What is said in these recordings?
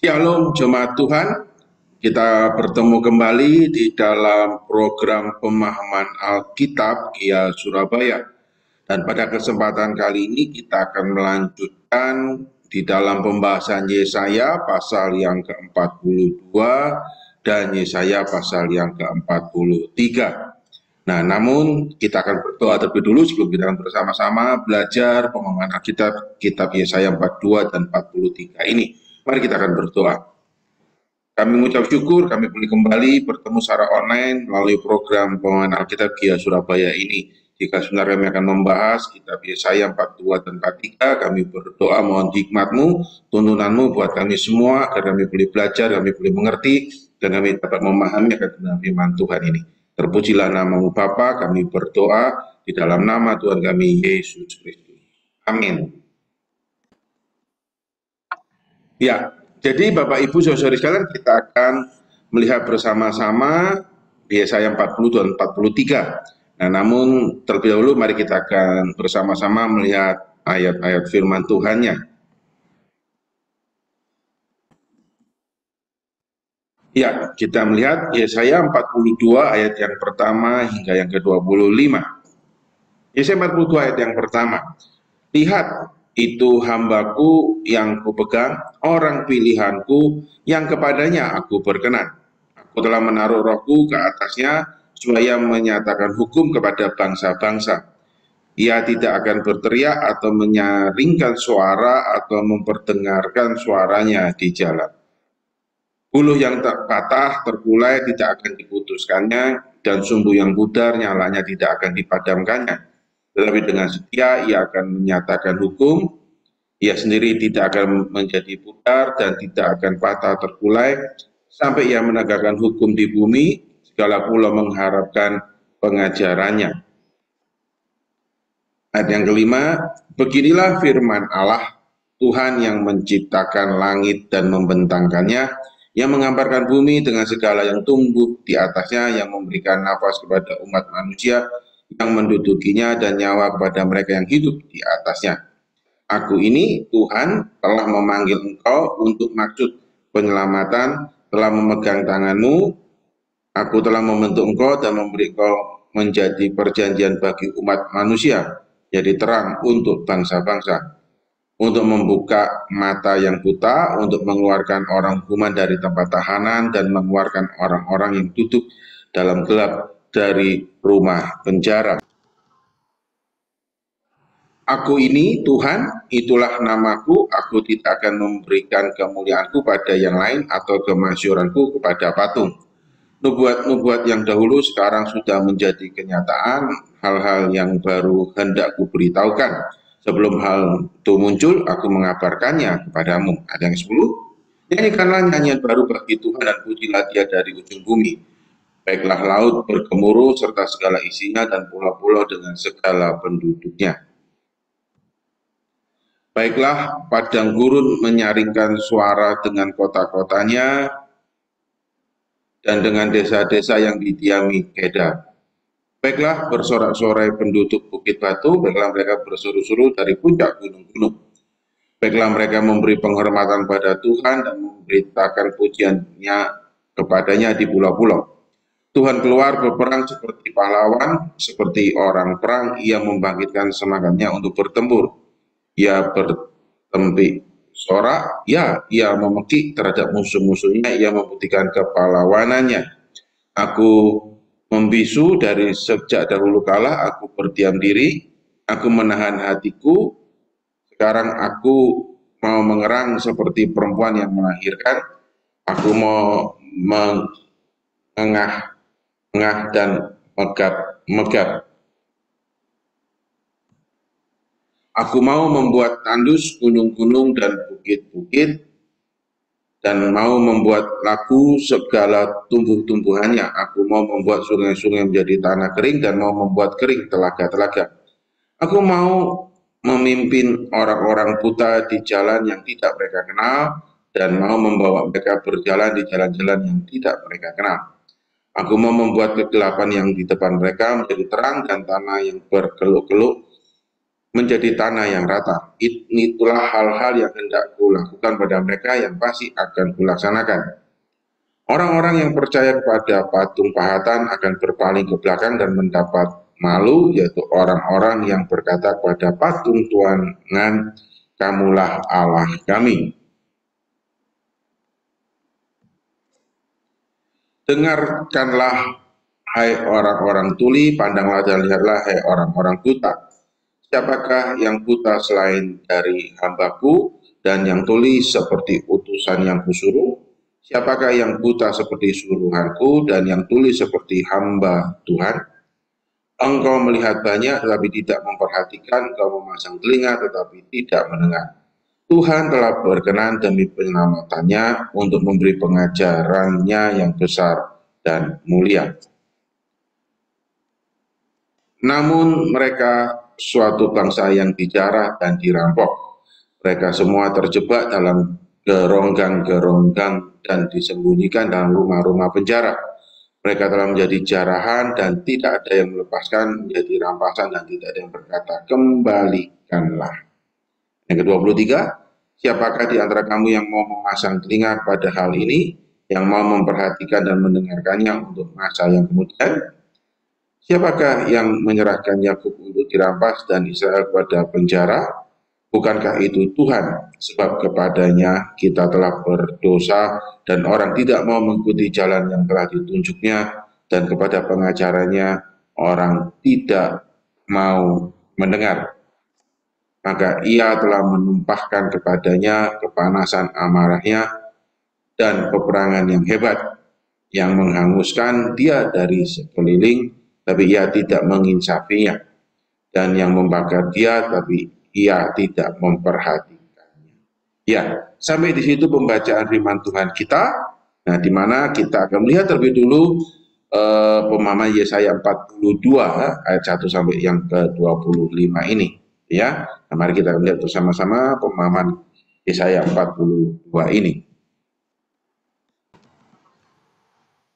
Shalom jemaat Tuhan, kita bertemu kembali di dalam program pemahaman Alkitab Kia Surabaya. Dan pada kesempatan kali ini kita akan melanjutkan di dalam pembahasan Yesaya pasal yang ke-42 dan Yesaya pasal yang ke-43. Nah, namun kita akan berdoa terlebih dulu sebelum kita akan bersama-sama belajar pemahaman Alkitab, kitab Yesaya 42 dan 43 ini. Mari kita akan berdoa. Kami mengucap syukur kami boleh kembali bertemu secara online melalui program pemahaman Alkitab Kia Surabaya ini. Jika sebenarnya kami akan membahas kitab Yesaya 42 dan 43, kami berdoa mohon hikmat-Mu, tuntunanmu buat kami semua, agar kami boleh belajar, kami boleh mengerti, dan kami dapat memahami akan firman Tuhan ini. Terpujilah nama-Mu Bapa, kami berdoa di dalam nama Tuhan kami Yesus Kristus. Amin. Ya, jadi Bapak Ibu Saudara sekalian, kita akan melihat bersama-sama Yesaya 40 dan 43. Nah, namun terlebih dahulu mari kita akan bersama-sama melihat ayat-ayat firman Tuhannya. Ya, kita melihat Yesaya 42 ayat yang pertama hingga yang ke-25. Yesaya 42 ayat yang pertama. Lihat, itu hambaku yang kupegang, orang pilihanku yang kepadanya aku berkenan. Aku telah menaruh rohku ke atasnya, supaya menyatakan hukum kepada bangsa-bangsa. Ia tidak akan berteriak atau menyaringkan suara atau memperdengarkan suaranya di jalan. Buluh yang patah, terkulai tidak akan diputuskannya, dan sumbu yang pudar nyalanya tidak akan dipadamkannya. Tetapi dengan setia ia akan menyatakan hukum, ia sendiri tidak akan menjadi pudar dan tidak akan patah terkulai, sampai ia menegakkan hukum di bumi, segala pulau mengharapkan pengajarannya. Ayat yang kelima, beginilah firman Allah, Tuhan yang menciptakan langit dan membentangkannya, yang menggambarkan bumi dengan segala yang tumbuh di atasnya, yang memberikan nafas kepada umat manusia, yang mendudukinya dan nyawa kepada mereka yang hidup di atasnya. Aku ini, Tuhan, telah memanggil engkau untuk maksud penyelamatan, telah memegang tanganmu, aku telah membentuk engkau dan memberi engkau menjadi perjanjian bagi umat manusia, jadi terang untuk bangsa-bangsa, untuk membuka mata yang buta, untuk mengeluarkan orang hukuman dari tempat tahanan, dan mengeluarkan orang-orang yang duduk dalam gelap dari rumah penjara. Aku ini Tuhan, itulah namaku, aku tidak akan memberikan kemuliaanku pada yang lain atau kemasyuranku kepada patung. Nubuat-nubuat yang dahulu sekarang sudah menjadi kenyataan, hal-hal yang baru hendak kuberitahukan. Sebelum hal itu muncul, aku mengabarkannya kepadamu. Ada yang 10. Nyanyikanlah nyanyian baru bagi Tuhan dan pujilah Dia dari ujung bumi. Baiklah laut bergemuruh serta segala isinya dan pulau-pulau dengan segala penduduknya. Baiklah padang gurun menyaringkan suara dengan kota-kotanya dan dengan desa-desa yang didiami Kedar. Baiklah bersorak-sorai penduduk Bukit Batu, baiklah mereka berseru-seru dari puncak gunung-gunung. Baiklah mereka memberi penghormatan pada Tuhan dan memberitakan pujiannya kepadanya di pulau-pulau. Tuhan keluar berperang seperti pahlawan, seperti orang perang, ia membangkitkan semangatnya untuk bertempur. Ia bertempik sorak, ya, ia memekik terhadap musuh-musuhnya, ia membuktikan kepahlawanannya. Aku membisu dari sejak dahulu kala, aku berdiam diri, aku menahan hatiku, sekarang aku mau mengerang seperti perempuan yang melahirkan, aku mau mengengah dan megap. Aku mau membuat tandus gunung-gunung dan bukit-bukit, dan mau membuat laku segala tumbuh-tumbuhannya. Aku mau membuat sungai-sungai menjadi tanah kering, dan mau membuat kering telaga-telaga. Aku mau memimpin orang-orang buta di jalan yang tidak mereka kenal, dan mau membawa mereka berjalan di jalan-jalan yang tidak mereka kenal. Aku mau membuat kegelapan yang di depan mereka menjadi terang, dan tanah yang berkeluk-keluk menjadi tanah yang rata. Itulah hal-hal yang hendak kulakukan pada mereka yang pasti akan kulaksanakan. Orang-orang yang percaya kepada patung pahatan akan berpaling ke belakang dan mendapat malu, yaitu orang-orang yang berkata kepada patung tuangan, kamulah Allah kami. Dengarkanlah, hai orang-orang tuli, pandanglah dan lihatlah, hai orang-orang buta. Siapakah yang buta selain dari hambaku, dan yang tuli seperti utusan yang kusuruh? Siapakah yang buta seperti suruhanku, dan yang tuli seperti hamba Tuhan? Engkau melihat banyak tetapi tidak memperhatikan, engkau memasang telinga tetapi tidak mendengar. Tuhan telah berkenan demi penyelamatannya untuk memberi pengajarannya yang besar dan mulia. Namun mereka suatu bangsa yang dijarah dan dirampok. Mereka semua terjebak dalam geronggang-geronggang dan disembunyikan dalam rumah-rumah penjara. Mereka telah menjadi jarahan dan tidak ada yang melepaskan, menjadi rampasan dan tidak ada yang berkata, kembalikanlah. Yang ke-23, siapakah di antara kamu yang mau memasang telinga pada hal ini, yang mau memperhatikan dan mendengarkannya untuk masa yang kemudian? Siapakah yang menyerahkan Yakub untuk dirampas dan Israel kepada penjara? Bukankah itu Tuhan? Sebab kepadanya kita telah berdosa dan orang tidak mau mengikuti jalan yang telah ditunjuknya, dan kepada pengajarannya orang tidak mau mendengar. Maka ia telah menumpahkan kepadanya kepanasan amarahnya dan peperangan yang hebat, yang menghanguskan dia dari sekeliling, tapi ia tidak menginsafinya, dan yang membakar dia, tapi ia tidak memperhatikannya. Ya, sampai di situ pembacaan firman Tuhan kita. Nah, di mana kita akan melihat terlebih dulu pemahaman Yesaya 42 ayat 1 sampai yang ke-25 ini. Ya, nah, mari kita lihat bersama-sama pemahaman Yesaya 42 ini.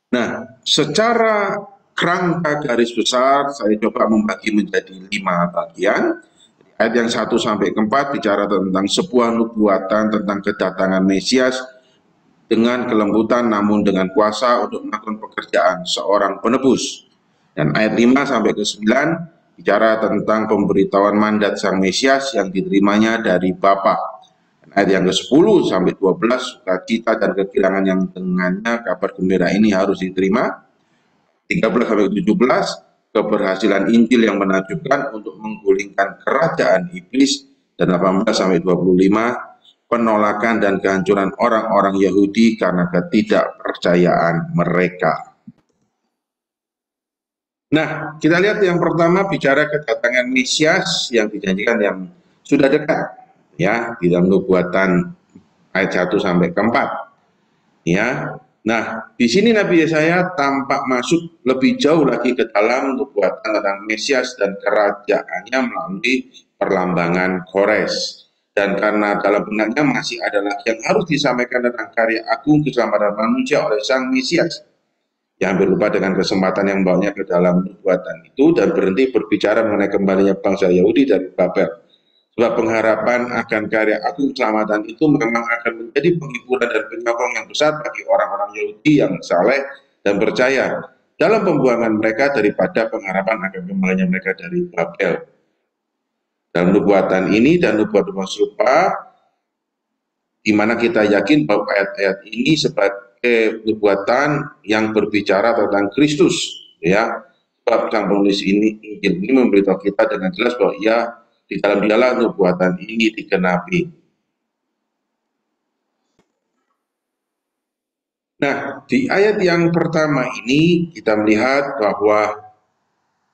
Nah, secara kerangka garis besar saya coba membagi menjadi 5 bagian. Ayat yang 1 sampai ke 4 bicara tentang sebuah nubuatan tentang kedatangan Mesias dengan kelembutan namun dengan kuasa untuk melakukan pekerjaan seorang penebus. Dan ayat 5 sampai ke 9 bicara tentang pemberitahuan mandat sang Mesias yang diterimanya dari Bapa. Ayat yang ke-10 sampai 12 sukacita dan kegirangan yang dengannya kabar gembira ini harus diterima. 13 sampai 17 keberhasilan Injil yang menakjubkan untuk menggulingkan kerajaan iblis, dan 18 sampai 25 penolakan dan kehancuran orang-orang Yahudi karena ketidakpercayaan mereka. Nah, kita lihat yang pertama bicara kedatangan Mesias yang dijanjikan yang sudah dekat, ya, di dalam nubuatan ayat 1 sampai ke 4. Ya. Nah, di sini Nabi Yesaya tampak masuk lebih jauh lagi ke dalam nubuatan tentang Mesias dan kerajaannya melalui perlambangan Kores. Dan karena dalam benaknya masih ada lagi yang harus disampaikan tentang karya agung keselamatan manusia oleh sang Mesias, yang hampir lupa dengan kesempatan yang membawanya ke dalam nubuatan itu dan berhenti berbicara mengenai kembalinya bangsa Yahudi dari Babel. Sebab pengharapan akan karya agung keselamatan itu memang akan menjadi penghiburan dan penyokong yang besar bagi orang-orang Yahudi yang saleh dan percaya dalam pembuangan mereka daripada pengharapan akan kembalinya mereka dari Babel. Dalam nubuatan ini dan nubuat-nubuat serupa, di mana kita yakin bahwa ayat-ayat ini sebagai nubuatan yang berbicara tentang Kristus, ya. Sebab sang penulis ini, Injil ini memberitahu kita dengan jelas bahwa ia di dalam dialah nubuatan ini digenapi. Nah, di ayat yang pertama ini kita melihat bahwa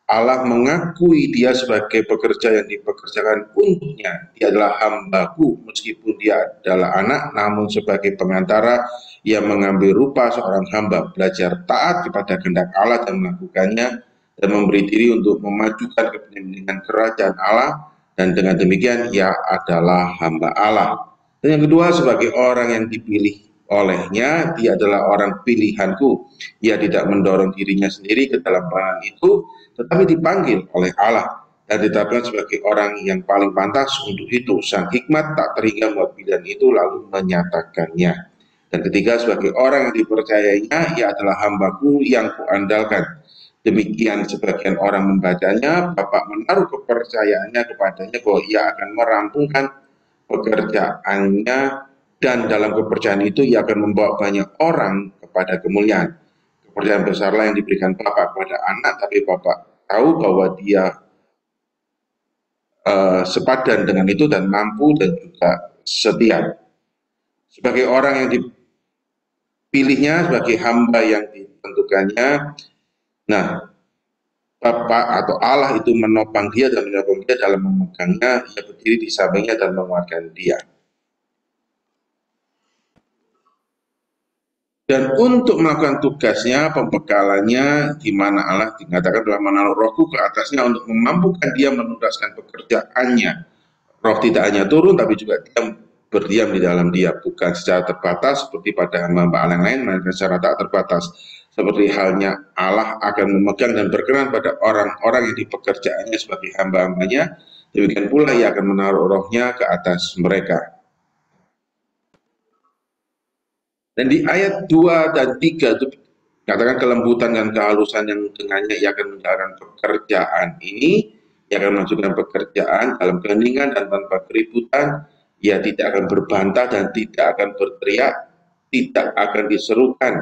Allah mengakui dia sebagai pekerja yang dipekerjakan untuknya. Dia adalah hambaku, meskipun dia adalah anak, namun sebagai pengantara ia mengambil rupa seorang hamba, belajar taat kepada kehendak Allah dan melakukannya, dan memberi diri untuk memajukan kepentingan kerajaan Allah, dan dengan demikian ia adalah hamba Allah. Dan yang kedua, sebagai orang yang dipilih olehnya, dia adalah orang pilihanku. Ia tidak mendorong dirinya sendiri ke dalam peranan itu, tetapi dipanggil oleh Allah dan ditetapkan sebagai orang yang paling pantas untuk itu. Sang hikmat tak terhingga membuat pilihan itu lalu menyatakannya. Dan ketiga, sebagai orang yang dipercayainya, ia adalah hambaku yang kuandalkan. Demikian sebagian orang membacanya, Bapak menaruh kepercayaannya kepadanya bahwa ia akan merampungkan pekerjaannya, dan dalam kepercayaan itu ia akan membawa banyak orang kepada kemuliaan. Kepercayaan besarlah yang diberikan Bapak kepada anak, tapi Bapak tahu bahwa dia sepadan dengan itu dan mampu dan juga setia. Sebagai orang yang dipilihnya, sebagai hamba yang ditentukannya, nah Bapak atau Allah itu menopang dia dan menyokong dia dalam memegangnya, ia berdiri di sampingnya dan menguatkan dia. Dan untuk melakukan tugasnya, pembekalannya, di mana Allah dikatakan telah menaruh rohku ke atasnya untuk memampukan dia menuntaskan pekerjaannya. Roh tidak hanya turun, tapi juga dia berdiam di dalam dia, bukan secara terbatas seperti pada hamba Allah yang lain, melainkan secara tak terbatas. Seperti halnya Allah akan memegang dan berkenan pada orang-orang yang dipekerjaannya sebagai hamba-hambanya, demikian pula ia akan menaruh rohnya ke atas mereka. Dan di ayat 2 dan 3 itu katakan kelembutan dan kehalusan yang dengannya ia akan menjalankan pekerjaan ini, ia akan melanjutkan pekerjaan dalam keheningan dan tanpa keributan, ia tidak akan berbantah dan tidak akan berteriak, tidak akan diserukan.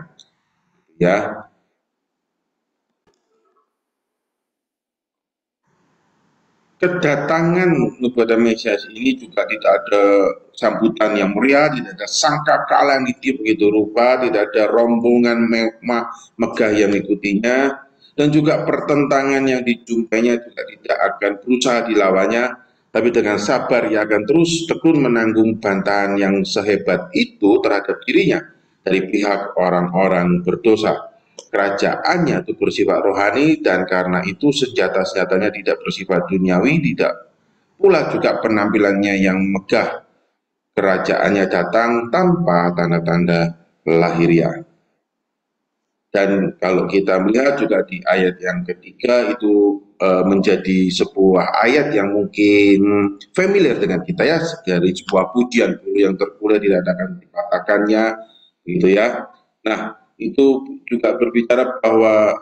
Ya, kedatangan nubuatan Mesias ini juga tidak ada sambutan yang meriah, tidak ada sangkakala yang ditiup begitu rupa, tidak ada rombongan megah yang mengikutinya, dan juga pertentangan yang dijumpainya juga tidak akan berusaha dilawannya, tapi dengan sabar ia akan terus tekun menanggung bantahan yang sehebat itu terhadap dirinya dari pihak orang-orang berdosa. Kerajaannya itu bersifat rohani, dan karena itu senjata-senjatanya tidak bersifat duniawi, tidak pula juga penampilannya yang megah. Kerajaannya datang tanpa tanda-tanda lahiriah. Dan kalau kita melihat juga di ayat yang ketiga itu menjadi sebuah ayat yang mungkin familiar dengan kita ya, dari sebuah pujian dulu yang terpulang tidak akan dikatakannya gitu ya. Nah, itu juga berbicara bahwa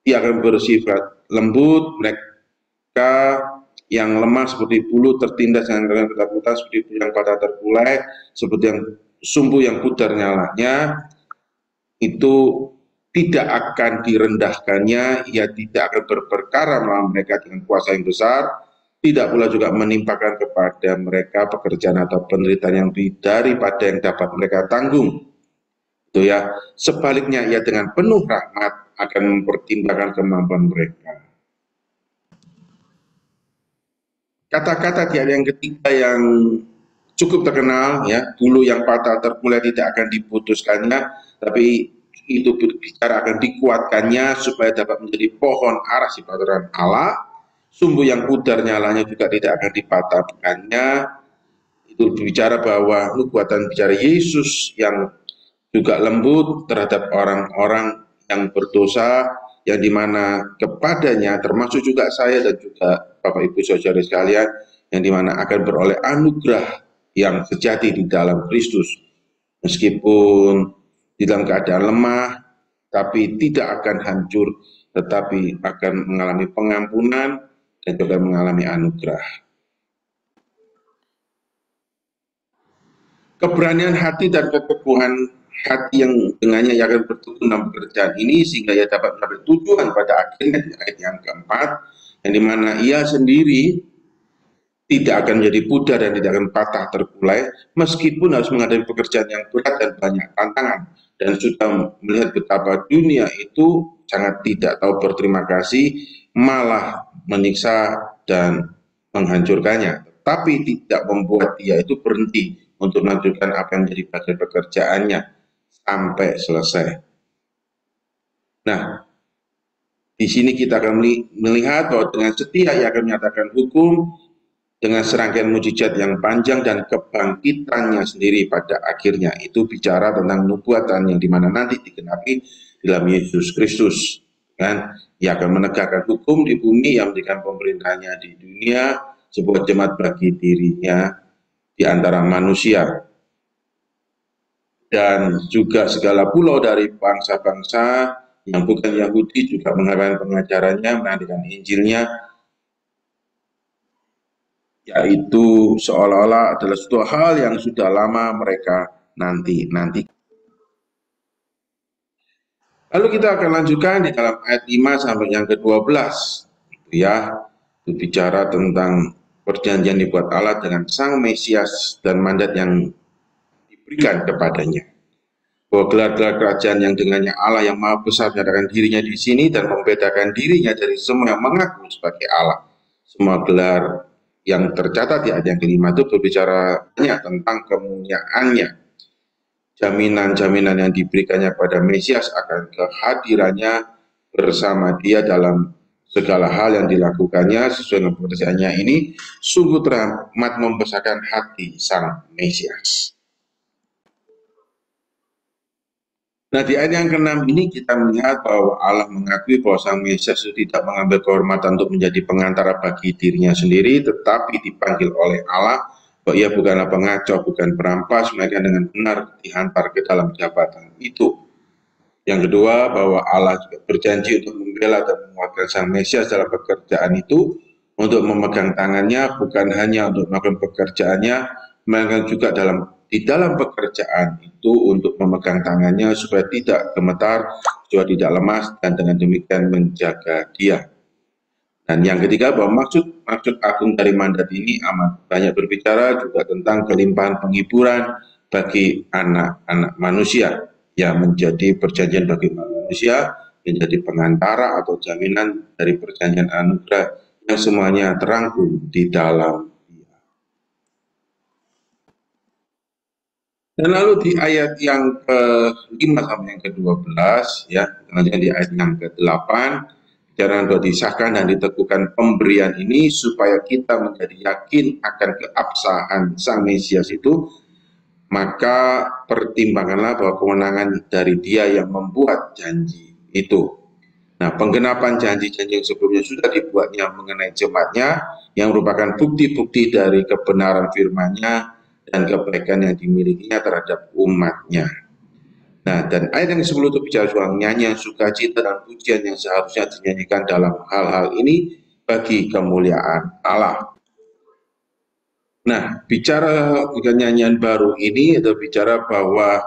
dia akan bersifat lembut, mereka yang lemah seperti bulu tertindas dengan ketakutan, seperti bulu yang patah terkulai, seperti yang sumbu yang pudar nyalanya, itu tidak akan direndahkannya, ia tidak akan berperkara melawan mereka dengan kuasa yang besar, tidak pula juga menimpakan kepada mereka pekerjaan atau penderitaan yang lebih daripada yang dapat mereka tanggung. Itu ya, sebaliknya ia dengan penuh rahmat akan mempertimbangkan kemampuan mereka. Kata-kata di ayat yang ketiga yang cukup terkenal ya, bulu yang patah terkulai tidak akan diputuskannya, tapi itu berbicara akan dikuatkannya supaya dapat menjadi pohon ara si peraturan Allah. Sumbu yang pudar nyalanya juga tidak akan dipatahkannya. Itu berbicara bahwa nubuatan bicara Yesus yang juga lembut terhadap orang-orang yang berdosa, yang dimana kepadanya termasuk juga saya dan juga Bapak Ibu Saudara sekalian, yang dimana akan beroleh anugerah yang sejati di dalam Kristus. Meskipun di dalam keadaan lemah, tapi tidak akan hancur, tetapi akan mengalami pengampunan dan juga mengalami anugerah. Keberanian hati dan keteguhan hati yang dengannya ia akan bertekun dalam pekerjaan ini sehingga ia dapat mencapai tujuan pada akhirnya di ayat yang keempat, yang dimana ia sendiri tidak akan menjadi pudar dan tidak akan patah terkulai meskipun harus menghadapi pekerjaan yang berat dan banyak tantangan, dan sudah melihat betapa dunia itu sangat tidak tahu berterima kasih, malah menyiksa dan menghancurkannya, tapi tidak membuat dia itu berhenti untuk melanjutkan apa yang menjadi bagian pekerjaannya sampai selesai. Nah, di sini kita akan melihat bahwa dengan setia ia akan menyatakan hukum dengan serangkaian mujizat yang panjang dan kebangkitannya sendiri pada akhirnya. Itu bicara tentang nubuatan yang dimana nanti digenapi dalam Yesus Kristus. kan? Ia akan menegakkan hukum di bumi, yang memberikan pemerintahnya di dunia, sebuah jemaat bagi dirinya di antara manusia. Dan juga segala pulau dari bangsa-bangsa yang bukan Yahudi juga mengharapkan pengajarannya, menantikan Injilnya, yaitu seolah-olah adalah suatu hal yang sudah lama mereka nanti. Lalu kita akan lanjutkan di dalam ayat 5 sampai yang ke-12. Ya, itu bicara tentang perjanjian dibuat Allah dengan Sang Mesias dan mandat yang diberikan kepadanya. Bahwa gelar-gelar kerajaan yang dengannya Allah yang Maha Besar menyatakan dirinya di sini dan membedakan dirinya dari semua yang mengaku sebagai Allah. Semua gelar yang tercatat di ayat yang kelima itu berbicara tentang kemuliaannya, jaminan-jaminan yang diberikannya pada Mesias akan kehadirannya bersama dia dalam segala hal yang dilakukannya sesuai dengan pekerjaannya ini sungguh teramat membesarkan hati Sang Mesias. Nah, di ayat yang ke-6 ini kita melihat bahwa Allah mengakui bahwa Sang Mesias itu tidak mengambil kehormatan untuk menjadi pengantara bagi dirinya sendiri, tetapi dipanggil oleh Allah bahwa ia bukanlah pengacau, bukan perampas, melainkan dengan benar dihantar ke dalam jabatan itu. Yang kedua, bahwa Allah juga berjanji untuk membela dan menguatkan Sang Mesias dalam pekerjaan itu, untuk memegang tangannya, bukan hanya untuk melakukan pekerjaannya, melainkan juga di dalam pekerjaan itu untuk memegang tangannya supaya tidak gemetar, supaya tidak lemas, dan dengan demikian menjaga dia. Dan yang ketiga, bahwa maksud agung dari mandat ini amat banyak berbicara juga tentang kelimpahan penghiburan bagi anak-anak manusia, yang menjadi perjanjian bagi manusia, menjadi pengantara atau jaminan dari perjanjian anugerah yang semuanya terangkum di dalam. Dan lalu di ayat yang ke-5 sampai yang ke-12, ya, kemudian di ayat yang ke-8, jangan bahwa disahkan dan diteguhkan pemberian ini supaya kita menjadi yakin akan keabsahan Sang Mesias itu, maka pertimbangkanlah bahwa kewenangan dari Dia yang membuat janji itu. Nah, penggenapan janji-janji yang sebelumnya sudah dibuatnya mengenai jemaatnya, yang merupakan bukti-bukti dari kebenaran firman-Nya dan kebaikan yang dimilikinya terhadap umatnya. Nah, dan ayat yang ke-10 itu bicara soal nyanyian sukacita dan pujian yang seharusnya dinyanyikan dalam hal-hal ini bagi kemuliaan Allah. Nah, bicara nyanyian baru ini itu bicara bahwa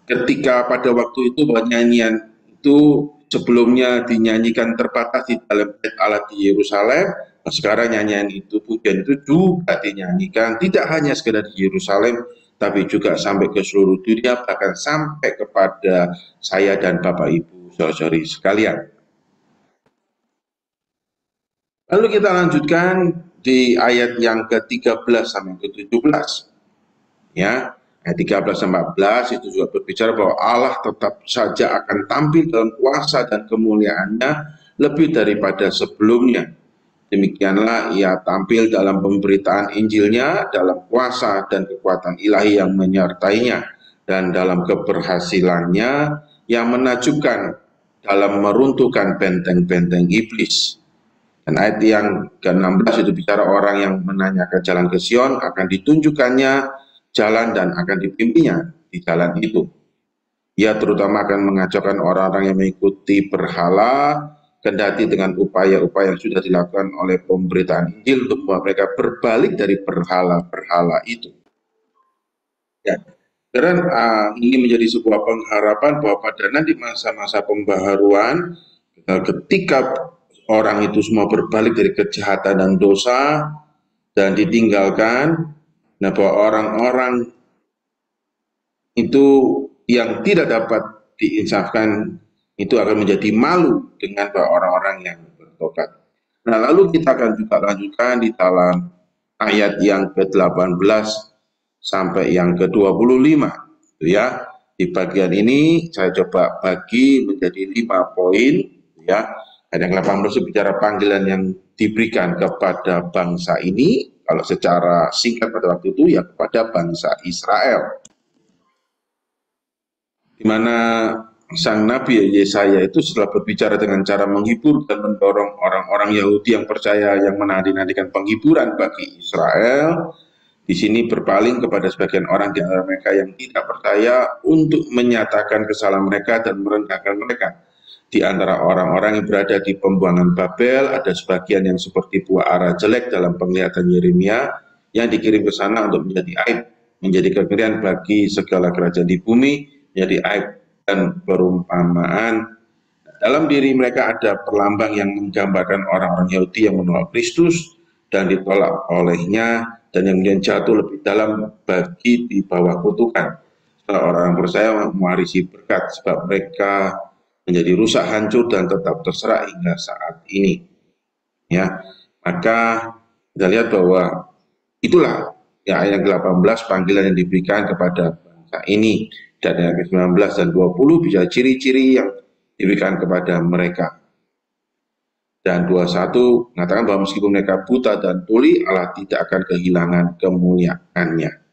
ketika pada waktu itu bahwa nyanyian itu sebelumnya dinyanyikan terbatas di dalam bait Allah di Yerusalem, nah sekarang nyanyian itu, pujian itu juga dinyanyikan tidak hanya sekedar di Yerusalem, tapi juga sampai ke seluruh dunia, bahkan sampai kepada saya dan Bapak Ibu saudara-saudari sekalian. Lalu kita lanjutkan di ayat yang ke-13 sampai ke-17. Ya, ayat 13 sampai 14 itu juga berbicara bahwa Allah tetap saja akan tampil dalam kuasa dan kemuliaannya lebih daripada sebelumnya. Demikianlah ia tampil dalam pemberitaan Injilnya, dalam kuasa dan kekuatan ilahi yang menyertainya, dan dalam keberhasilannya yang menakjubkan dalam meruntuhkan benteng-benteng iblis. Dan ayat yang ke-16 itu bicara orang yang menanyakan jalan ke Sion akan ditunjukkannya jalan dan akan dipimpinnya di jalan itu. Ia terutama akan mengacaukan orang-orang yang mengikuti berhala, kendati dengan upaya-upaya yang sudah dilakukan oleh pemberitaan Injil untuk membuat mereka berbalik dari berhala-berhala itu. Ya, dan ini menjadi sebuah pengharapan bahwa pada nanti masa-masa pembaharuan, ketika orang itu semua berbalik dari kejahatan dan dosa dan ditinggalkan, nah bahwa orang-orang itu yang tidak dapat diinsafkan itu akan menjadi malu dengan orang-orang yang bertobat. Nah, lalu kita akan juga lanjutkan di dalam ayat yang ke-18 sampai yang ke-25, ya. Di bagian ini saya coba bagi menjadi 5 poin, ya. Ayat yang 18 bicara panggilan yang diberikan kepada bangsa ini, Kalau secara singkat pada waktu itu ya kepada bangsa Israel. Di mana sang Nabi Yesaya itu setelah berbicara dengan cara menghibur dan mendorong orang-orang Yahudi yang percaya yang menanti-nantikan penghiburan bagi Israel, di sini berpaling kepada sebagian orang di antara mereka yang tidak percaya untuk menyatakan kesalahan mereka dan merendahkan mereka. Di antara orang-orang yang berada di pembuangan Babel, ada sebagian yang seperti buah ara jelek dalam penglihatan Yeremia yang dikirim ke sana untuk menjadi aib, menjadi kengerian bagi segala kerajaan di bumi, menjadi aib dan perumpamaan. Dalam diri mereka ada perlambang yang menggambarkan orang-orang Yahudi yang menolak Kristus dan ditolak olehnya, dan yang kemudian jatuh lebih dalam bagi di bawah kutukan. Setelah orang percaya mewarisi berkat, sebab mereka menjadi rusak, hancur, dan tetap terserak hingga saat ini. Ya, maka kita lihat bahwa itulah ya ayat 18 panggilan yang diberikan kepada bangsa ini, dan ayat 19 dan 20 bisa ciri-ciri yang diberikan kepada mereka. Dan 21 mengatakan bahwa meskipun mereka buta dan tuli, Allah tidak akan kehilangan kemuliaannya.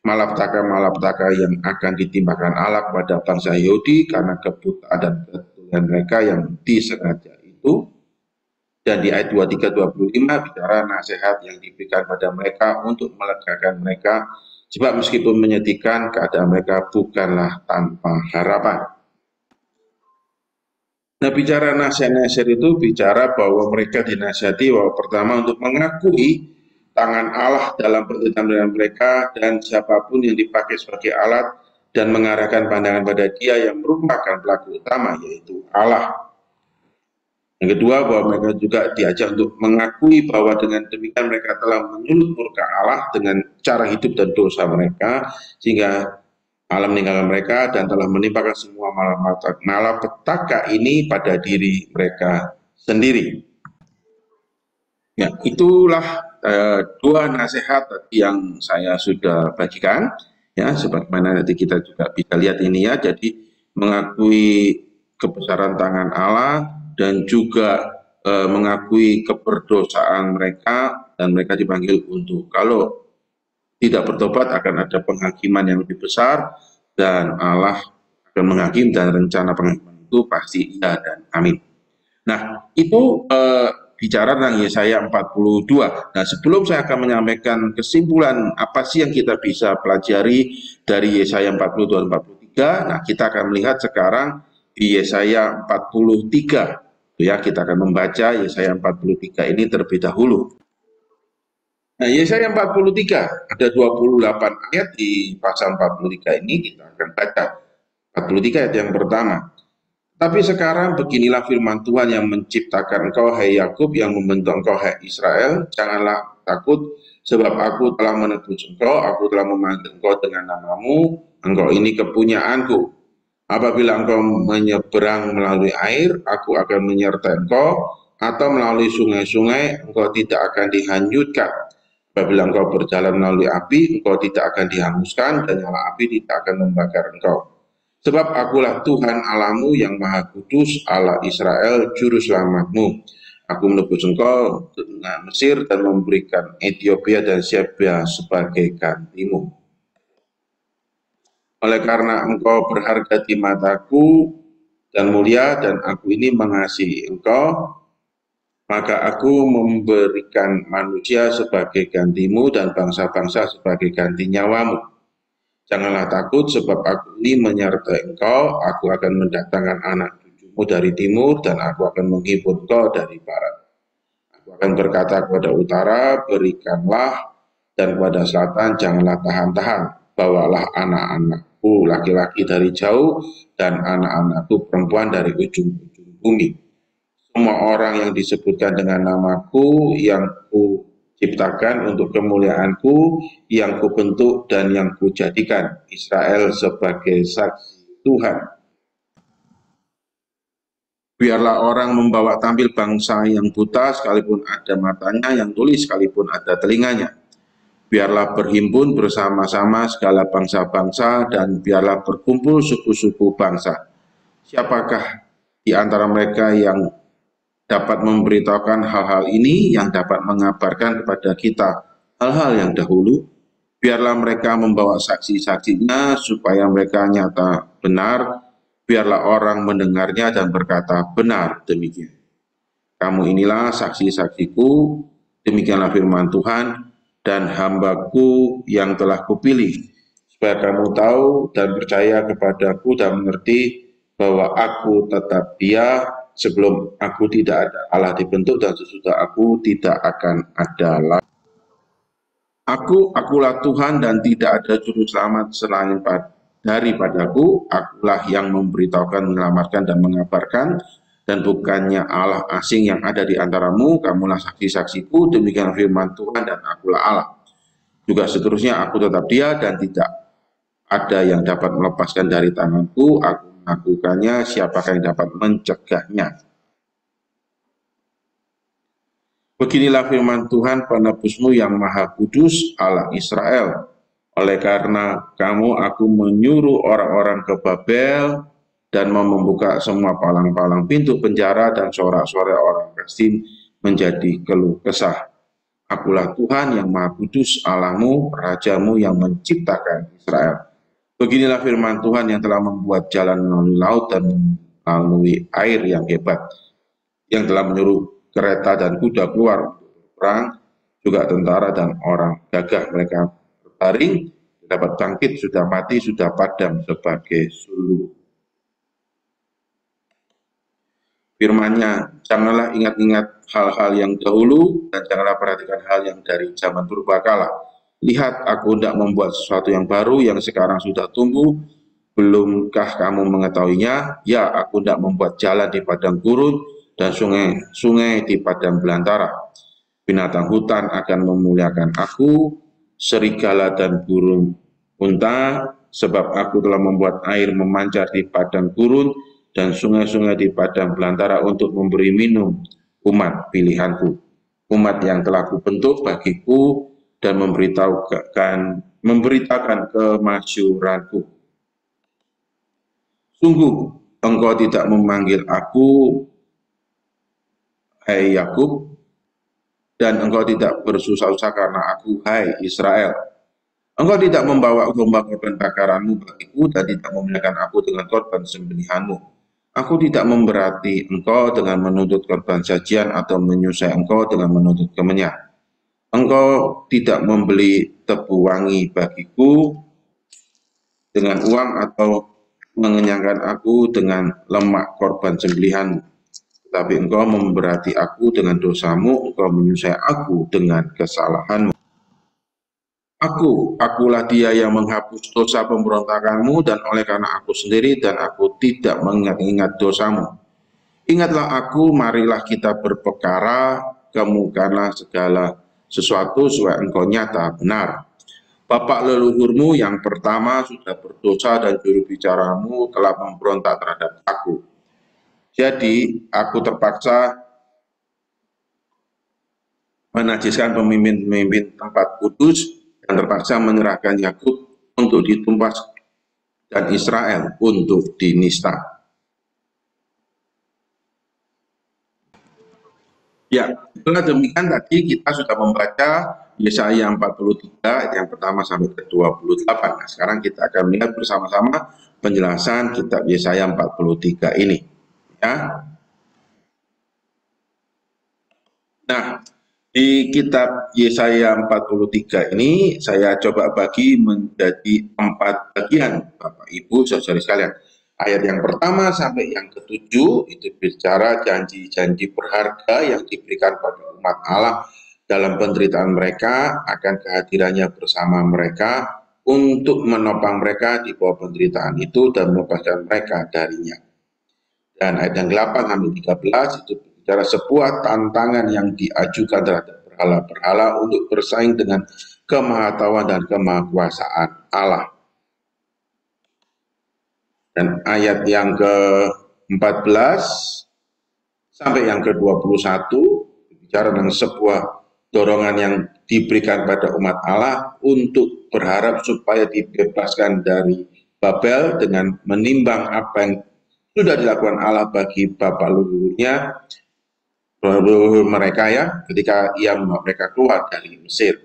Malapetaka yang akan ditimpakan Allah kepada bangsa Yahudi karena kebutaan dan ketulian mereka yang disengaja itu. Dan di ayat 23-25 bicara nasihat yang diberikan pada mereka untuk melegakan mereka, sebab meskipun menyedihkan, keadaan mereka bukanlah tanpa harapan. Nah, bicara nasihat-nasihat itu bicara bahwa mereka dinasihati bahwa pertama untuk mengakui tangan Allah dalam perintah mereka dan siapapun yang dipakai sebagai alat, dan mengarahkan pandangan pada Dia yang merupakan pelaku utama, yaitu Allah. Yang kedua, bahwa mereka juga diajak untuk mengakui bahwa dengan demikian mereka telah menyulut murka Allah dengan cara hidup dan dosa mereka, sehingga Allah meninggalkan mereka dan telah menimpakan semua malapetaka ini pada diri mereka sendiri. Ya, itulah dua nasihat yang saya sudah bagikan, ya, sebagaimana nanti kita juga bisa lihat ini ya. Jadi mengakui kebesaran tangan Allah dan juga mengakui keberdosaan mereka, dan mereka dipanggil untuk kalau tidak bertobat akan ada penghakiman yang lebih besar, dan Allah akan menghakimi, dan rencana penghakiman itu pasti iya dan amin. Nah, itu bicara tentang Yesaya 42. Nah, sebelum saya akan menyampaikan kesimpulan apa sih yang kita bisa pelajari dari Yesaya 42 dan 43, nah kita akan melihat sekarang di Yesaya 43. Ya, kita akan membaca Yesaya 43 ini terlebih dahulu. Nah, Yesaya 43, ada 28 ayat di pasal 43 ini, kita akan baca 43 ayat yang pertama. Tapi sekarang beginilah firman Tuhan yang menciptakan engkau, hai Yakub, yang membentuk engkau, hai Israel. Janganlah takut, sebab aku telah menebus engkau, aku telah memanggil engkau dengan namamu, engkau ini kepunyaanku. Apabila engkau menyeberang melalui air, aku akan menyertai engkau, atau melalui sungai-sungai, engkau tidak akan dihanyutkan. Apabila engkau berjalan melalui api, engkau tidak akan dihanguskan, dan nyala api tidak akan membakar engkau. Sebab akulah Tuhan Allahmu yang Maha Kudus, Allah Israel, Juru Selamatmu. Aku menebus engkau dengan Mesir dan memberikan Ethiopia dan Syria sebagai gantimu. Oleh karena engkau berharga di mataku dan mulia, dan aku ini mengasihi engkau, maka aku memberikan manusia sebagai gantimu dan bangsa-bangsa sebagai ganti nyawamu. Janganlah takut, sebab aku ini menyertai engkau, aku akan mendatangkan anak cucumu dari timur, dan aku akan menghibur engkau dari barat. Aku akan berkata kepada utara, berikanlah, dan kepada selatan, janganlah tahan-tahan. Bawalah anak-anakku laki-laki dari jauh, dan anak-anakku perempuan dari ujung-ujung bumi. Semua orang yang disebutkan dengan namaku, yang ku ciptakan untuk kemuliaanku, yang kubentuk dan yang kujadikan Israel sebagai saksi Tuhan. Biarlah orang membawa tampil bangsa yang buta, sekalipun ada matanya, yang tuli sekalipun ada telinganya. Biarlah berhimpun bersama-sama segala bangsa-bangsa, dan biarlah berkumpul suku-suku bangsa. Siapakah di antara mereka yang dapat memberitahukan hal-hal ini, yang dapat mengabarkan kepada kita hal-hal yang dahulu. Biarlah mereka membawa saksi-saksinya supaya mereka nyata benar. Biarlah orang mendengarnya dan berkata benar demikian. Kamu inilah saksi-saksiku, demikianlah firman Tuhan, dan hambaku yang telah kupilih, supaya kamu tahu dan percaya kepadaku dan mengerti bahwa aku tetap Dia, sebelum aku tidak ada Allah dibentuk dan sesudah aku tidak akan ada lagi. Akulah Tuhan dan tidak ada juru selamat selain daripadaku. Akulah yang memberitahukan, menyelamatkan dan mengabarkan, dan bukannya Allah asing yang ada di antaramu. Kamulah saksi-saksiku, demikian firman Tuhan, dan akulah Allah. Juga seterusnya, aku tetap Dia dan tidak ada yang dapat melepaskan dari tanganku. Aku melakukannya, siapakah yang dapat mencegahnya? Beginilah firman Tuhan penebusmu yang maha kudus, Allah Israel. Oleh karena kamu, aku menyuruh orang-orang ke Babel dan membuka semua palang-palang pintu penjara dan sorak-sorai orang Kasdim menjadi keluh kesah. Akulah Tuhan yang maha kudus, Allahmu, Rajamu yang menciptakan Israel. Beginilah firman Tuhan yang telah membuat jalan melalui laut dan melalui air yang hebat, yang telah menyuruh kereta dan kuda keluar untuk perang, juga tentara dan orang gagah. Mereka berbaring, dapat bangkit, sudah mati, sudah padam sebagai sulu. Firman-Nya, janganlah ingat-ingat hal-hal yang dahulu, dan janganlah perhatikan hal yang dari zaman purbakala. Lihat, aku hendak membuat sesuatu yang baru, yang sekarang sudah tumbuh. Belumkah kamu mengetahuinya? Ya, aku hendak membuat jalan di padang gurun, dan sungai-sungai di padang belantara. Binatang hutan akan memuliakan aku, serigala dan burung unta, sebab aku telah membuat air memancar di padang gurun dan sungai-sungai di padang belantara untuk memberi minum umat pilihanku, umat yang telah kubentuk bagiku, dan memberitakan kemasyhuranku. Sungguh, engkau tidak memanggil aku, hai Yakub, dan engkau tidak bersusah-susah karena aku, hai Israel. Engkau tidak membawa domba korban bakaranmu bagiku, dan tidak memuliakan aku dengan korban sembelihanmu. Aku tidak memberati engkau dengan menuntut korban sajian atau menyusai engkau dengan menuntut kemenyan. Engkau tidak membeli tebu wangi bagiku dengan uang atau mengenyangkan aku dengan lemak korban sembelihanmu. Tapi engkau memberati aku dengan dosamu, engkau menyusai aku dengan kesalahanmu. Akulah Dia yang menghapus dosa pemberontakanmu, dan oleh karena aku sendiri dan aku tidak mengingat-ingat dosamu. Ingatlah aku, marilah kita berperkara, kemukakanlah segala sesuatu supaya engkau nyata benar. Bapak leluhurmu yang pertama sudah berdosa dan juru bicaramu telah memberontak terhadap aku. Jadi aku terpaksa menajiskan pemimpin-pemimpin tempat kudus dan terpaksa menyerahkan Yakub untuk ditumpas dan Israel untuk dinista. Ya, itulah demikian tadi kita sudah membaca Yesaya 43 yang pertama sampai ke 28. Nah, sekarang kita akan melihat bersama-sama penjelasan kitab Yesaya 43 ini. Ya. Nah, di kitab Yesaya 43 ini saya coba bagi menjadi 4 bagian, Bapak Ibu saudara sekalian. Ayat yang pertama sampai yang ke-7 itu bicara janji-janji berharga yang diberikan pada umat Allah dalam penderitaan mereka, akan kehadirannya bersama mereka untuk menopang mereka di bawah penderitaan itu dan melepaskan mereka darinya. Dan ayat yang 8 sampai 13 itu bicara sebuah tantangan yang diajukan terhadap berhala-berhala untuk bersaing dengan kemahatauan dan kemahakuasaan Allah. Dan ayat yang ke-14 sampai yang ke-21 bicara tentang sebuah dorongan yang diberikan pada umat Allah untuk berharap supaya dibebaskan dari Babel dengan menimbang apa yang sudah dilakukan Allah bagi bapak leluhurnya, leluhur mereka ya, ketika ia membawa mereka keluar dari Mesir.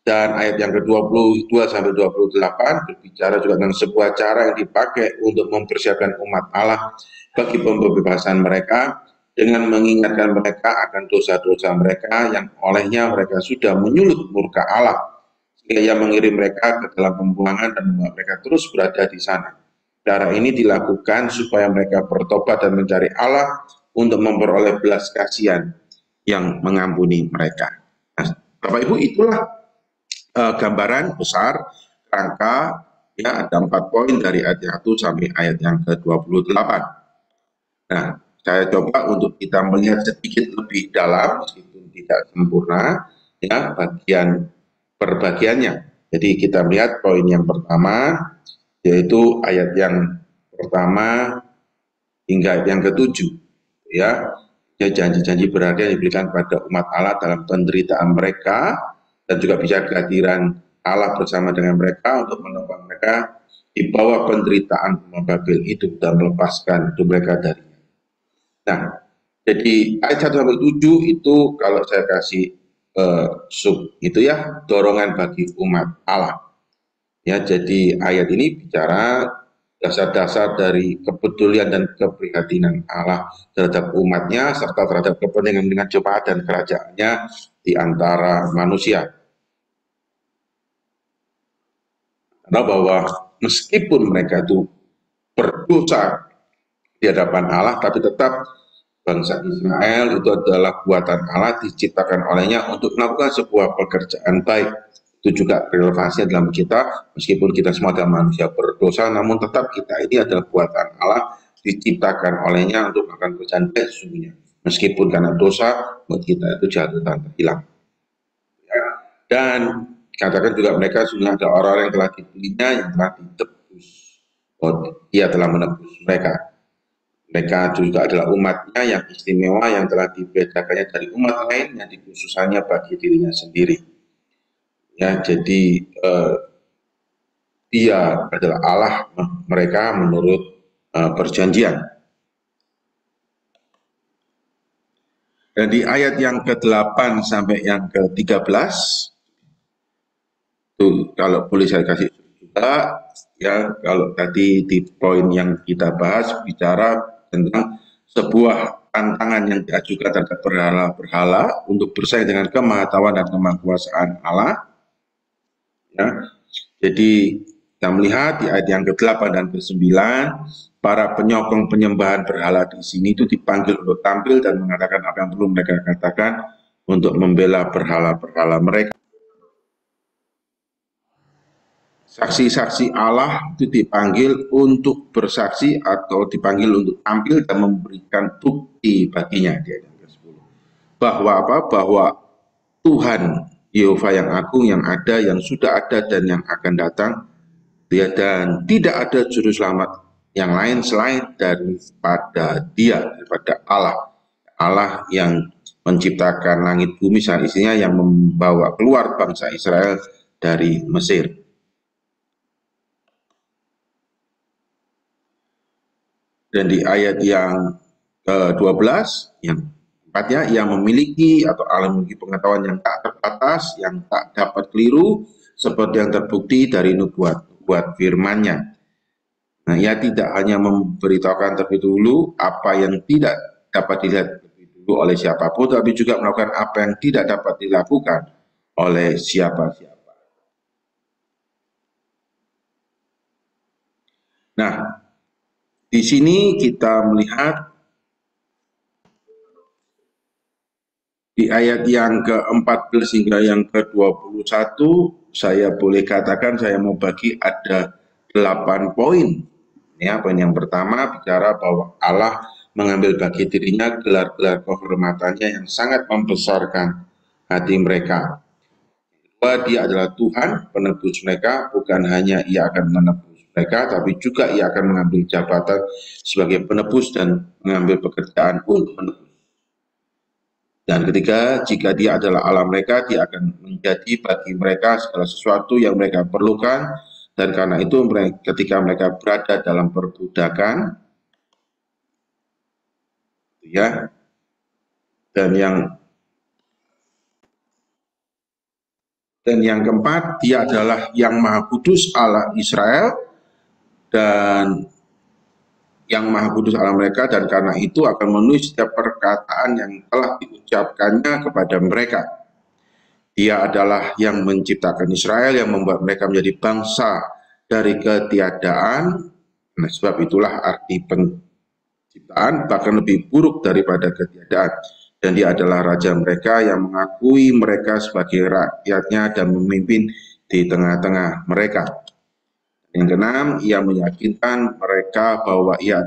Dan ayat yang ke-22 sampai 28 berbicara juga tentang sebuah cara yang dipakai untuk mempersiapkan umat Allah bagi pembebasan mereka dengan mengingatkan mereka akan dosa-dosa mereka yang olehnya mereka sudah menyulut murka Allah, sehingga ia mengirim mereka ke dalam pembuangan dan membuat mereka terus berada di sana. Cara ini dilakukan supaya mereka bertobat dan mencari Allah untuk memperoleh belas kasihan yang mengampuni mereka. Nah, Bapak Ibu, itulah gambaran besar rangka, ya, ada 4 poin dari ayat 1 sampai ayat yang ke-28. Nah, saya coba untuk kita melihat sedikit lebih dalam meskipun tidak sempurna, ya, bagian per bagiannya. Jadi kita melihat poin yang pertama, yaitu ayat yang pertama hingga ayat yang ke-7, ya, janji-janji berharga yang diberikan pada umat Allah dalam penderitaan mereka, dan juga bisa kehadiran Allah bersama dengan mereka untuk menopang mereka di bawah penderitaan Babel itu dan melepaskan hidup mereka darinya. Nah, jadi ayat 1 sampai 7 itu kalau saya kasih sub itu, ya, dorongan bagi umat Allah. Ya, jadi ayat ini bicara dasar-dasar dari kepedulian dan keprihatinan Allah terhadap umatnya serta terhadap kepentingan dengan jemaat dan kerajaannya di antara manusia. Karena bahwa meskipun mereka itu berdosa di hadapan Allah, tapi tetap bangsa Israel itu adalah buatan Allah, diciptakan olehnya untuk melakukan sebuah pekerjaan baik. Itu juga relevansinya dalam kita, meskipun kita semua adalah manusia berdosa, namun tetap kita ini adalah buatan Allah, diciptakan olehnya untuk melakukan pekerjaan baik sesungguhnya. Meskipun karena dosa, buat kita itu jatuh dan terhilang. Ya. Dan katakan juga mereka sudah ada orang-orang yang telah dibelinya, yang telah ditebus. Oh, ia telah menebus mereka. Mereka juga adalah umatnya yang istimewa, yang telah dibedakannya dari umat lain, yang dikhususannya bagi dirinya sendiri. Ya, jadi dia adalah Allah mereka menurut perjanjian. Dan di ayat yang ke-8 sampai yang ke-13, tuh, kalau boleh saya kasih juga, ya, kalau tadi di poin yang kita bahas bicara tentang sebuah tantangan yang diajukan terhadap berhala-berhala untuk bersaing dengan kemahatauan dan kemahakuasaan Allah. Ya. Jadi kita melihat di ayat yang ke-8 dan ke-9, para penyokong penyembahan berhala di sini itu dipanggil untuk tampil dan mengatakan apa yang perlu mereka katakan untuk membela berhala-berhala mereka. Saksi-saksi Allah itu dipanggil untuk bersaksi atau dipanggil untuk tampil dan memberikan bukti baginya di ayat ke-10. Bahwa apa? Bahwa Tuhan Yehova yang agung, yang ada, yang sudah ada, dan yang akan datang, ya, dan tidak ada juru selamat yang lain selain daripada Dia, daripada Allah. Allah yang menciptakan langit bumi saat isinya, yang membawa keluar bangsa Israel dari Mesir. Dan di ayat yang ke-12, yang empatnya, yang memiliki atau Allah memiliki pengetahuan yang tak terbatas, yang tak dapat keliru, seperti yang terbukti dari nubuat firman-Nya. Nah, ia tidak hanya memberitahukan terlebih dahulu apa yang tidak dapat dilihat terlebih dulu oleh siapapun, tapi juga melakukan apa yang tidak dapat dilakukan oleh siapa-siapa. Nah, di sini kita melihat di ayat yang ke-14 hingga yang ke-21, saya boleh katakan saya mau bagi ada 8 poin. Ya, poin yang pertama bicara bahwa Allah mengambil bagi dirinya gelar-gelar kehormatannya yang sangat membesarkan hati mereka. Bahwa Dia adalah Tuhan penebus mereka, bukan hanya Ia akan menebus mereka, tapi juga Ia akan mengambil jabatan sebagai penebus dan mengambil pekerjaan untuk menebus. Dan ketiga, jika Dia adalah Allah mereka, Dia akan menjadi bagi mereka segala sesuatu yang mereka perlukan. Dan karena itu ketika mereka berada dalam perbudakan, ya, dan Dan yang keempat, dia adalah yang Maha Kudus Allah Israel, dan yang Maha Kudus Allah mereka, dan karena itu akan memenuhi setiap perkataan yang telah diucapkannya kepada mereka. Dia adalah yang menciptakan Israel, yang membuat mereka menjadi bangsa dari ketiadaan. Nah, sebab itulah arti penciptaan bahkan lebih buruk daripada ketiadaan. Dan dia adalah raja mereka yang mengakui mereka sebagai rakyatnya dan memimpin di tengah-tengah mereka. Yang keenam, ia meyakinkan mereka bahwa ia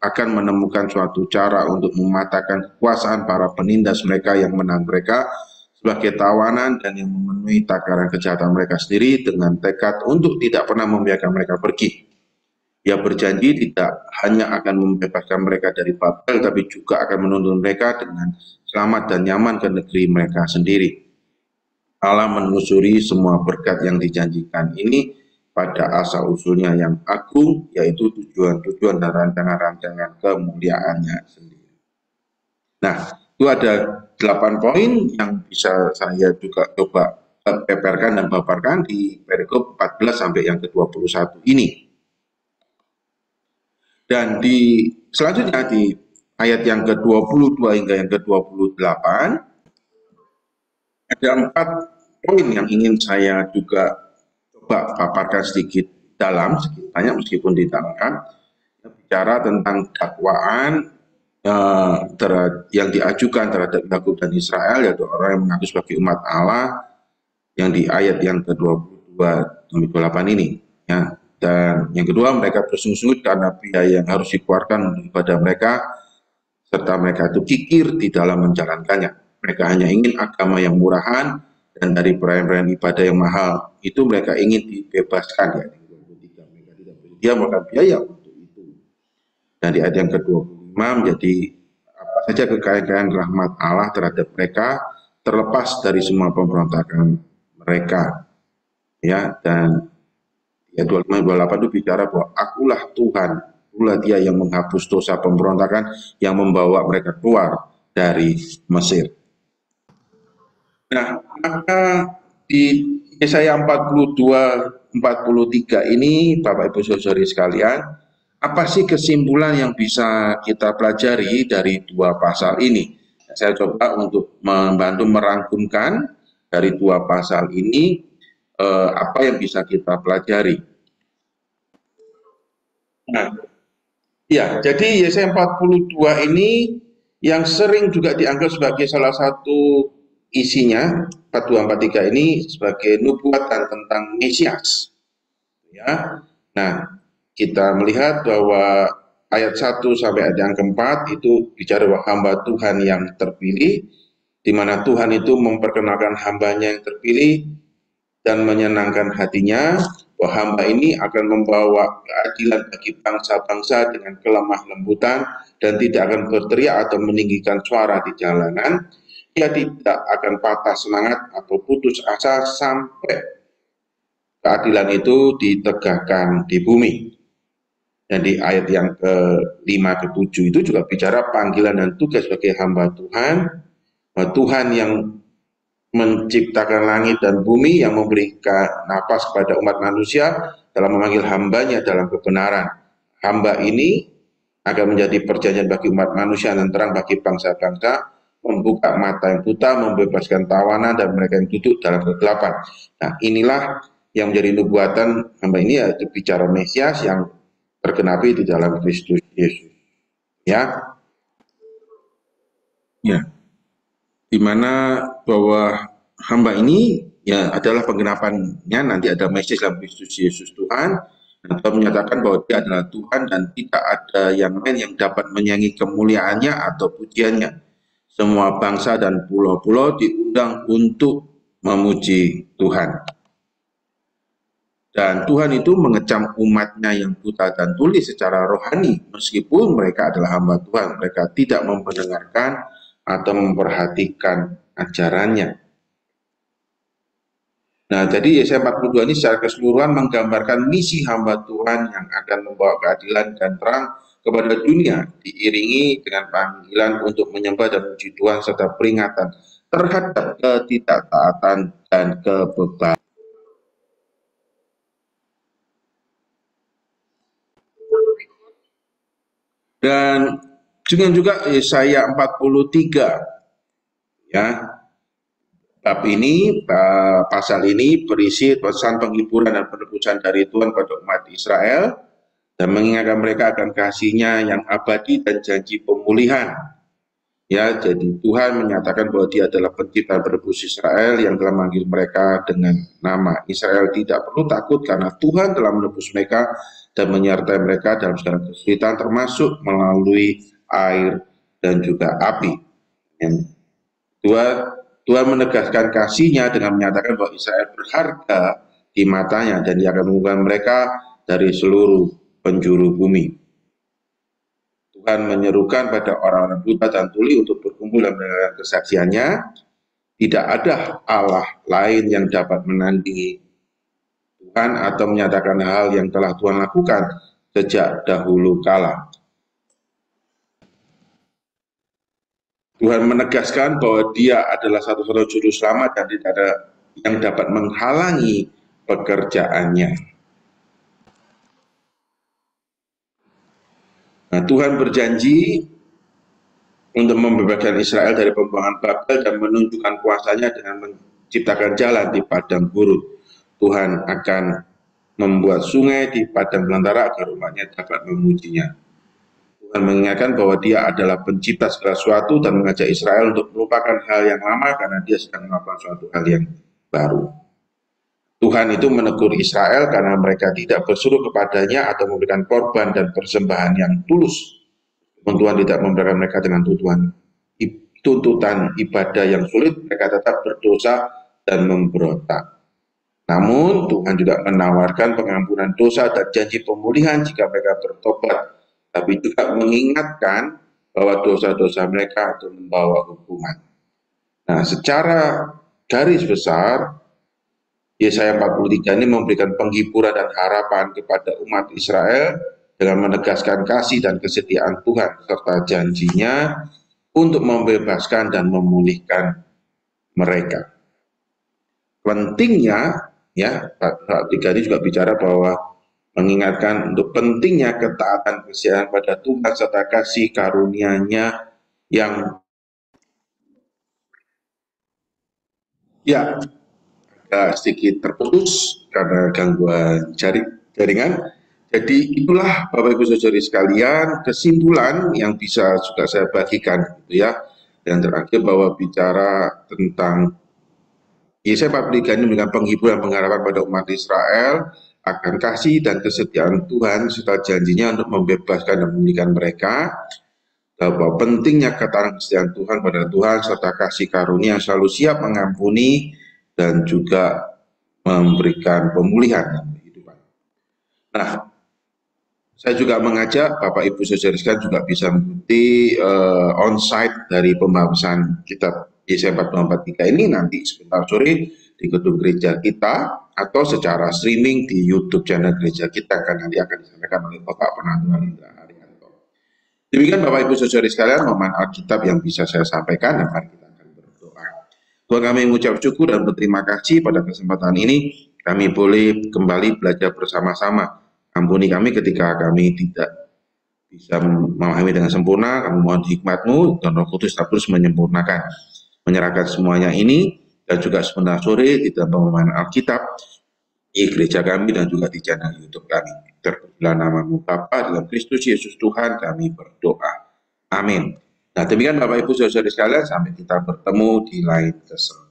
akan menemukan suatu cara untuk mematahkan kekuasaan para penindas mereka yang menang mereka sebagai tawanan, dan yang memenuhi takaran kejahatan mereka sendiri dengan tekad untuk tidak pernah membiarkan mereka pergi. Ia berjanji tidak hanya akan membebaskan mereka dari Babel, tapi juga akan menuntun mereka dengan selamat dan nyaman ke negeri mereka sendiri. Allah menelusuri semua berkat yang dijanjikan ini pada asal-usulnya yang agung, yaitu tujuan-tujuan dan rancangan-rancangan kemuliaannya sendiri. Nah, itu ada 8 poin yang bisa saya juga coba paparkan dan paparkan di perikop 14 sampai yang ke-21 ini. Dan di selanjutnya di ayat yang ke-22 hingga yang ke-28 ada 4 poin yang ingin saya juga coba paparkan sedikit dalam, sedikit banyak meskipun ditangkan. Bicara tentang dakwaan yang diajukan terhadap Yakub dan Israel, yaitu orang yang mengaku sebagai umat Allah, yang di ayat yang ke-22 sampai 28 ini, ya. Dan yang kedua, mereka bersungut-sungut karena biaya yang harus dikeluarkan kepada mereka, serta mereka itu kikir di dalam menjalankannya. Mereka hanya ingin agama yang murahan, dan dari perayaan-perayaan ibadah yang mahal itu mereka ingin dibebaskan. Ya, mereka tidak bersedia melakukan biaya untuk itu. Dan di ayat yang ke-25 menjadi apa saja kekayaan rahmat Allah terhadap mereka, terlepas dari semua pemberontakan mereka. Ya, dan ya 25-28 itu bicara bahwa akulah Tuhan, akulah dia yang menghapus dosa pemberontakan, yang membawa mereka keluar dari Mesir. Nah, maka di Yesaya 42-43 ini, Bapak Ibu Saudari sekalian, apa sih kesimpulan yang bisa kita pelajari dari 2 pasal ini? Saya coba untuk membantu merangkumkan dari 2 pasal ini, apa yang bisa kita pelajari. Nah, ya, jadi Yesaya 42 ini yang sering juga dianggap sebagai salah satu isinya, 42-43 ini sebagai nubuatan tentang Mesias. Ya. Nah, kita melihat bahwa ayat 1 sampai ayat yang ke-4 itu bicara bahwa hamba Tuhan yang terpilih, di mana Tuhan itu memperkenalkan hambanya yang terpilih dan menyenangkan hatinya, bahwa hamba ini akan membawa keadilan bagi bangsa-bangsa dengan kelemah lembutan dan tidak akan berteriak atau meninggikan suara di jalanan. Dia tidak akan patah semangat atau putus asa sampai keadilan itu ditegakkan di bumi. Dan di ayat yang ke-5 ke-7 itu juga bicara panggilan dan tugas sebagai hamba Tuhan, Tuhan yang menciptakan langit dan bumi, yang memberikan napas kepada umat manusia dalam memanggil hambanya dalam kebenaran. Hamba ini akan menjadi perjanjian bagi umat manusia dan terang bagi bangsa-bangsa, membuka mata yang buta, membebaskan tawanan, dan mereka yang duduk dalam kegelapan. Nah, inilah yang menjadi nubuatan hamba ini, yaitu bicara Mesias yang tergenapi di dalam Kristus Yesus. Ya. Ya. Di mana bahwa hamba ini ya adalah penggenapannya, nanti ada Mesias dalam Kristus Yesus Tuhan, dan Tuhan menyatakan bahwa dia adalah Tuhan dan tidak ada yang lain yang dapat menyanyi kemuliaannya atau pujiannya. Semua bangsa dan pulau-pulau diundang untuk memuji Tuhan. Dan Tuhan itu mengecam umatnya yang buta dan tuli secara rohani, meskipun mereka adalah hamba Tuhan, mereka tidak mendengarkan atau memperhatikan ajarannya. Nah, jadi Yesaya 42 ini secara keseluruhan menggambarkan misi hamba Tuhan yang akan membawa keadilan dan terang kepada dunia diiringi dengan panggilan untuk menyembah dan memuji Tuhan serta peringatan terhadap ketidaktaatan dan kebebasan. Dan juga Yesaya 43 ya. Bab ini, pasal ini berisi pesan penghiburan dan penebusan dari Tuhan pada umat Israel dan mengingatkan mereka akan kasih-Nya yang abadi dan janji pemulihan. Ya, jadi Tuhan menyatakan bahwa Dia adalah pencipta penebus Israel yang telah memanggil mereka dengan nama. Israel tidak perlu takut karena Tuhan telah menebus mereka dan menyertai mereka dalam segala kesulitan termasuk melalui air dan juga api. Tuhan menegaskan kasih-Nya dengan menyatakan bahwa Israel berharga di matanya dan Dia akan mengumpulkan mereka dari seluruh penjuru bumi. Tuhan menyerukan pada orang-orang buta dan tuli untuk berkumpul dan mendengarkan kesaksiannya. Tidak ada Allah lain yang dapat menandingi Tuhan atau menyatakan hal yang telah Tuhan lakukan sejak dahulu kala. Tuhan menegaskan bahwa Dia adalah satu-satunya juru selamat dan tidak ada yang dapat menghalangi pekerjaannya. Nah, Tuhan berjanji untuk membebaskan Israel dari pembuangan Babel dan menunjukkan kuasa-Nya dengan menciptakan jalan di padang gurun. Tuhan akan membuat sungai di padang belantara agar umat-Nya dapat memuji-Nya. Tuhan mengingatkan bahwa Dia adalah pencipta segala sesuatu dan mengajak Israel untuk melupakan hal yang lama karena Dia sedang melakukan suatu hal yang baru. Tuhan itu menegur Israel karena mereka tidak berseru kepadanya atau memberikan korban dan persembahan yang tulus. Tuhan tidak memberikan mereka dengan tuntutan ibadah yang sulit, mereka tetap berdosa dan memberontak. Namun Tuhan juga menawarkan pengampunan dosa dan janji pemulihan jika mereka bertobat, tapi juga mengingatkan bahwa dosa-dosa mereka akan membawa hukuman. Nah, secara garis besar, Yesaya 43 ini memberikan penghiburan dan harapan kepada umat Israel dengan menegaskan kasih dan kesetiaan Tuhan serta janji-Nya untuk membebaskan dan memulihkan mereka. Pentingnya, ya, pasal 3 ini juga bicara bahwa mengingatkan untuk pentingnya ketaatan kesetiaan pada Tuhan serta kasih karunia-Nya yang sedikit terputus karena gangguan jaringan. Jadi itulah Bapak Ibu Saudari sekalian kesimpulan yang bisa juga saya bagikan gitu ya. Dan terakhir bahwa bicara tentang Yesaya 43 ini memberikan penghiburan pengharapan pada umat Israel akan kasih dan kesetiaan Tuhan serta janji-Nya untuk membebaskan dan memulihkan mereka, bahwa pentingnya ketaatan kesetiaan Tuhan pada Tuhan serta kasih karunia yang selalu siap mengampuni dan juga memberikan pemulihan dalam kehidupan. Nah, saya juga mengajak Bapak Ibu Saudara sekalian juga bisa mengikuti on-site dari pembahasan kitab Yesaya 43 ini nanti sebentar sore di gedung gereja kita atau secara streaming di YouTube channel gereja kita nanti akan disampaikan oleh Bapak Penatua Indra Haryanto. Demikian Bapak Ibu Saudara sekalian pemahaman Alkitab yang bisa saya sampaikan dan mari kita akan berdoa. Tuhan, kami mengucap syukur dan berterima kasih pada kesempatan ini kami boleh kembali belajar bersama-sama. Ampuni kami ketika kami tidak bisa memahami dengan sempurna. Kami mohon hikmat-Mu dan Roh Kudus terus menyempurnakan, menyerahkan semuanya ini dan juga sebentar sore di dalam pemahaman Alkitab di gereja kami dan juga di channel YouTube kami. Terpujilah nama-Mu Bapa dalam Kristus Yesus Tuhan kami berdoa. Amin. Nah, demikian Bapak Ibu Saudara sekalian, sampai kita bertemu di lain kesempatan.